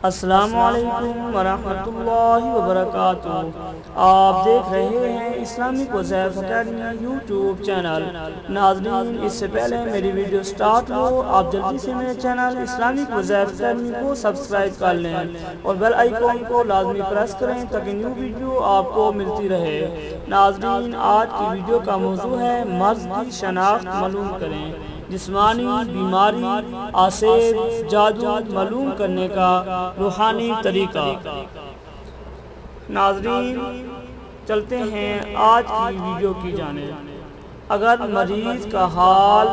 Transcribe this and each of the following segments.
السلام علیکم ورحمۃ اللہ وبرکاتہ۔ آپ دیکھ رہے ہیں اسلامک وظائف اکیڈمی یوٹیوب چینل۔ ناظرین، اس سے پہلے میری ویڈیو سٹارٹ ہو آپ جلدی سے میرے چینل اسلامک وظائف اکیڈمی کو سبسکرائب کر لیں اور بیل آئیکن کو لازمی پریس کریں تاکہ نیو ویڈیو آپ کو ملتی رہے۔ ناظرین، آج کی ویڈیو کا موضوع ہے مرض کی شناخت معلوم کریں، جسمانی بیماری، آسیب، جادو معلوم کرنے کا روحانی طریقہ۔ ناظرین، چلتے ہیں آج کی ویڈیو کی جانب۔ اگر مریض کا حال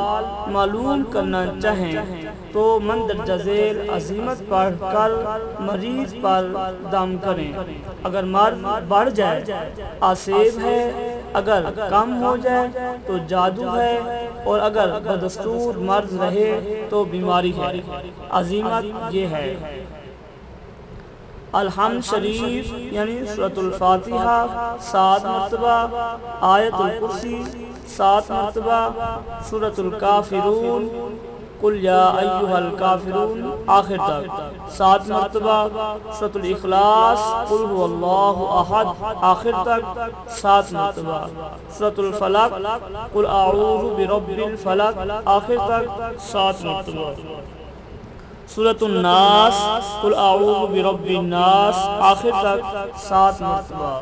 معلوم کرنا چاہیں تو مندرجہ ذیل عزیمت پڑھ کر مریض پر دم کریں۔ اگر مرض بڑھ جائے آسیب ہے، اگر کم ہو جائے تو جادو ہے، اور اگر بدستور مرض رہے تو بیماری ہے۔ عزیمت یہ ہے: الحمد شریف یعنی سورۃ الفاتحہ 7 مرتبہ، آیت الکرسی 7 مرتبہ، سورۃ الکافرون قل یا ایھا الکافرون آخر تک 7 مرتبہ، سورۃ الاخلاص قل ھو اللہ احد آخر تک 7 مرتبہ، سورۃ الفلق قل اعوذ برب الفلق آخر تک 7 مرتبہ، سورۃ الناس قل اعوذ برب الناس آخر تک 7 مرتبہ۔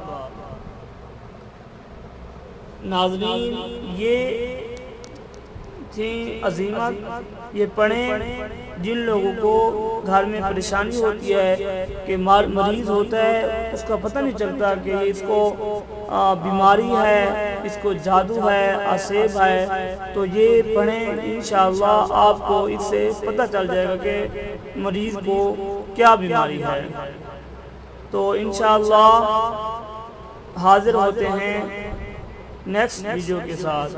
ناظرین، یہ عزیمت یہ پڑھیں جن لوگوں کو گھر میں پریشانی ہوتی ہے کہ مریض ہوتا ہے، اس کا پتہ نہیں چلتا کہ اس کو بیماری ہے، اس کو جادو ہے، آسیب ہے، تو یہ پڑھیں، انشاءاللہ آپ کو اس سے پتہ چل جائے گا کہ مریض کو کیا بیماری ہے۔ تو انشاءاللہ حاضر ہوتے ہیں نیکسٹ ویڈیو کے ساتھ۔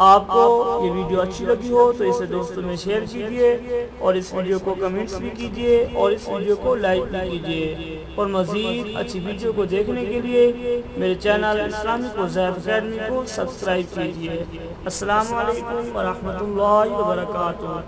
آپ کو یہ ویڈیو اچھی لگی ہو تو اسے دوستوں میں شیئر کیجئے اور اس ویڈیو کو کمنٹس بھی کیجئے اور اس ویڈیو کو لائک بھی کیجئے، اور مزید اچھی ویڈیو کو دیکھنے کے لیے میرے چینل اسلامک وظائف اکیڈمی کو سبسکرائب کیجئے۔ السلام علیکم ورحمۃ اللہ وبرکاتہ۔